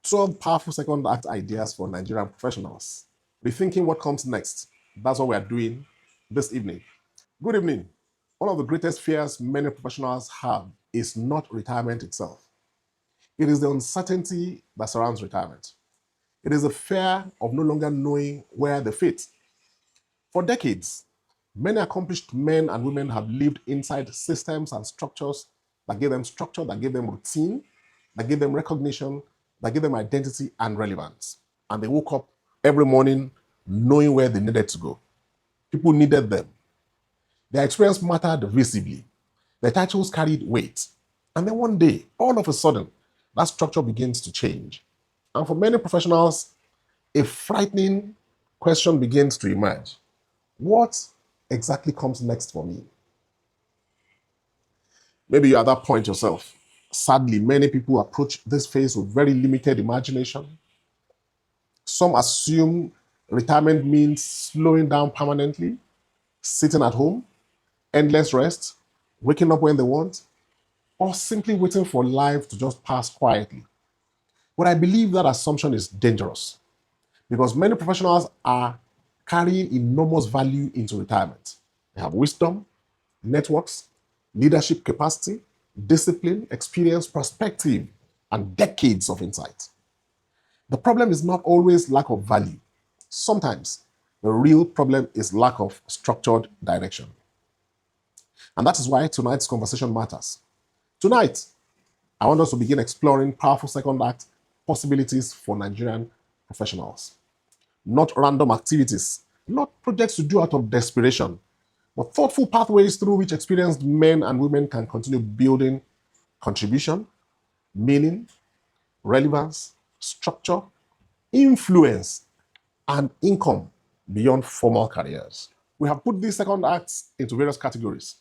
12 powerful second act ideas for Nigerian professionals. Rethinking what comes next. That's what we are doing this evening. Good evening. One of the greatest fears many professionals have is not retirement itself. It is the uncertainty that surrounds retirement. It is the fear of no longer knowing where they fit. For decades, many accomplished men and women have lived inside systems and structures that gave them structure, that gave them routine, that gave them recognition, that gave them identity and relevance. And they woke up every morning knowing where they needed to go. People needed them. Their experience mattered visibly. Their titles carried weight. And then one day, all of a sudden, that structure begins to change. And for many professionals, a frightening question begins to emerge. What exactly comes next for me? Maybe you're at that point yourself. Sadly, many people approach this phase with very limited imagination. Some assume retirement means slowing down permanently, sitting at home, endless rest, waking up when they want, or simply waiting for life to just pass quietly. But I believe that assumption is dangerous because many professionals are carrying enormous value into retirement. They have wisdom, networks, leadership capacity, discipline, experience, perspective, and decades of insight. The problem is not always lack of value. Sometimes the real problem is lack of structured direction. And that is why tonight's conversation matters. Tonight, I want us to begin exploring powerful second act possibilities for Nigerian professionals. Not random activities, not projects to do out of desperation, but thoughtful pathways through which experienced men and women can continue building contribution, meaning, relevance, structure, influence, and income beyond formal careers. We have put these second acts into various categories.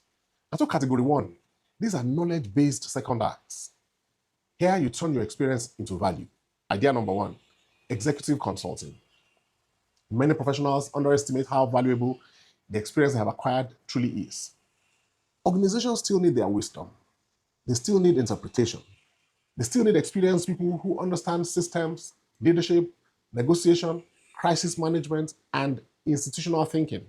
And so category one, these are knowledge-based second acts. Here you turn your experience into value. Idea number one, executive consulting. Many professionals underestimate how valuable the experience they have acquired truly is. Organizations still need their wisdom. They still need interpretation. They still need experienced people who understand systems, leadership, negotiation, crisis management, and institutional thinking.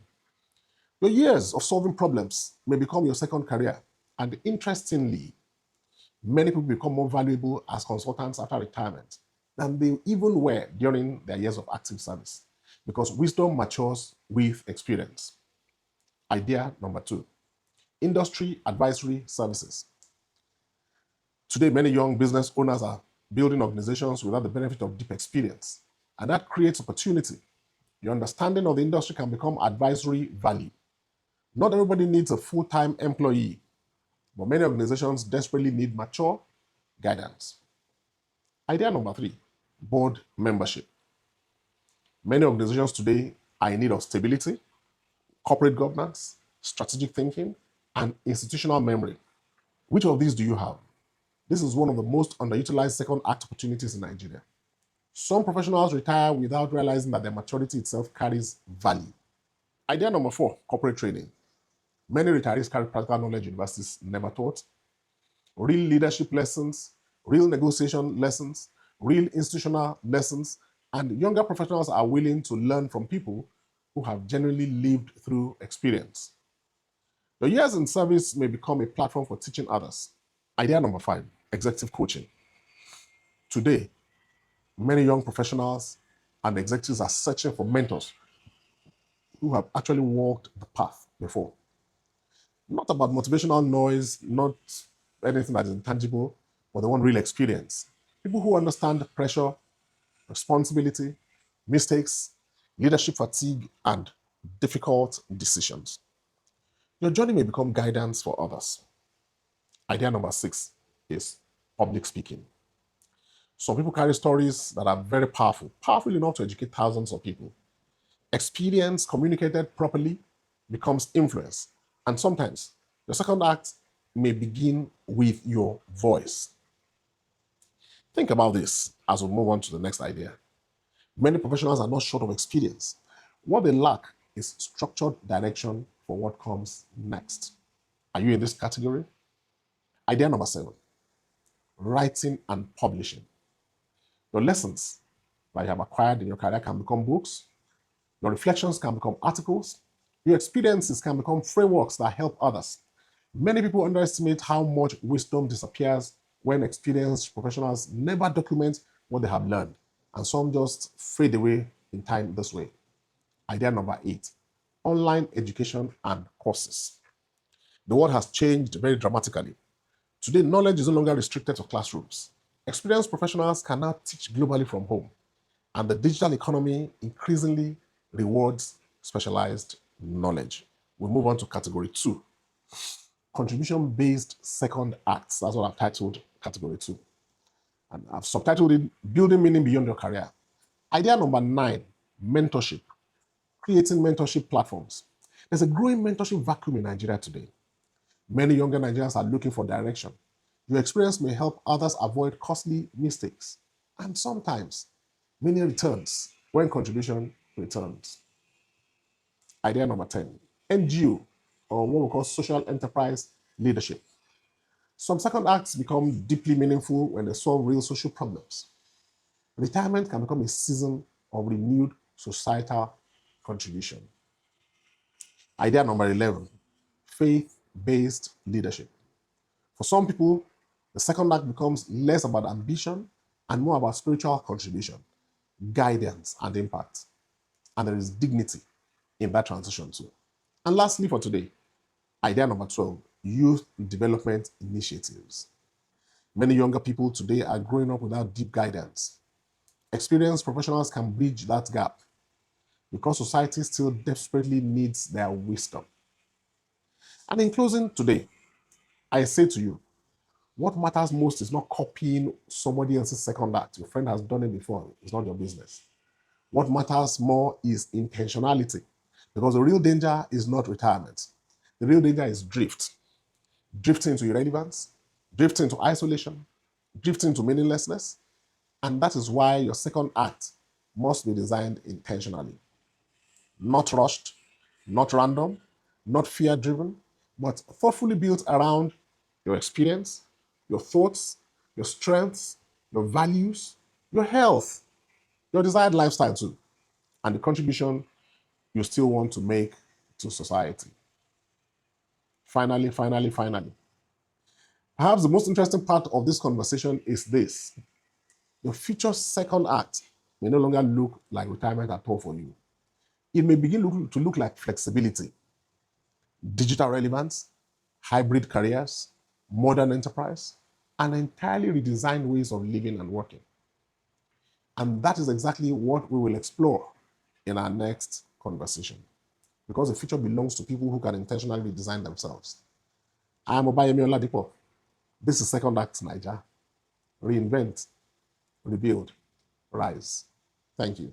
Your years of solving problems may become your second career. And interestingly, many people become more valuable as consultants after retirement than they even were during their years of active service because wisdom matures with experience. Idea number two, industry advisory services. Today, many young business owners are building organizations without the benefit of deep experience, and that creates opportunity. Your understanding of the industry can become advisory value. Not everybody needs a full-time employee, but many organizations desperately need mature guidance. Idea number three, board membership. Many organizations today are in need of stability, corporate governance, strategic thinking, and institutional memory. Which of these do you have? This is one of the most underutilized second act opportunities in Nigeria. Some professionals retire without realizing that their maturity itself carries value. Idea number four, corporate training. Many retirees carry practical knowledge universities never taught. Real leadership lessons, real negotiation lessons, real institutional lessons, and younger professionals are willing to learn from people who have genuinely lived through experience. Your years in service may become a platform for teaching others. Idea number five, executive coaching. Today, many young professionals and executives are searching for mentors who have actually walked the path before. Not about motivational noise, not anything that is intangible, but they want real experience. People who understand pressure, responsibility, mistakes, leadership fatigue, and difficult decisions. Your journey may become guidance for others. Idea number six is public speaking. Some people carry stories that are very powerful, powerful enough to educate thousands of people. Experience communicated properly becomes influence. And sometimes your second act may begin with your voice. Think about this as we move on to the next idea. Many professionals are not short of experience. What they lack is structured direction for what comes next. Are you in this category? Idea number seven, writing and publishing. Your lessons that you have acquired in your career can become books. Your reflections can become articles. Your experiences can become frameworks that help others. Many people underestimate how much wisdom disappears when experienced professionals never document what they have learned, and some just fade away in time this way. Idea number 8, online education and courses. The world has changed very dramatically. Today, knowledge is no longer restricted to classrooms. Experienced professionals can now teach globally from home, and the digital economy increasingly rewards specialized knowledge. We move on to category 2, contribution-based second acts. That's what I've titled category 2. And I've subtitled it Building Meaning Beyond Your Career. Idea number 9, mentorship. Creating mentorship platforms. There's a growing mentorship vacuum in Nigeria today. Many younger Nigerians are looking for direction. Your experience may help others avoid costly mistakes, and sometimes many returns when contribution returns. Idea number 10, NGO, or what we call social enterprise leadership. Some second acts become deeply meaningful when they solve real social problems. Retirement can become a season of renewed societal contribution. Idea number 11, faith-based leadership. For some people, the second act becomes less about ambition and more about spiritual contribution, guidance, and impact. And there is dignity in that transition too. And lastly for today, idea number 12, youth development initiatives. Many younger people today are growing up without deep guidance. Experienced professionals can bridge that gap because society still desperately needs their wisdom. And in closing today, I say to you, what matters most is not copying somebody else's second act. Your friend has done it before. It's not your business. What matters more is intentionality, because the real danger is not retirement. The real danger is drift. Drifting into irrelevance, drifting into isolation, drifting into meaninglessness. And that is why your second act must be designed intentionally. Not rushed, not random, not fear-driven, but thoughtfully built around your experience, your thoughts, your strengths, your values, your health, your desired lifestyle too, and the contribution you still want to make to society. Finally, perhaps the most interesting part of this conversation is this. Your future second act may no longer look like retirement at all for you. It may begin to look like flexibility, digital relevance, hybrid careers, modern enterprise, and entirely redesigned ways of living and working. And that is exactly what we will explore in our next conversation, because the future belongs to people who can intentionally design themselves. I am Obayemi Oladipo. This is Second Act Naija. Reinvent, rebuild, rise. Thank you.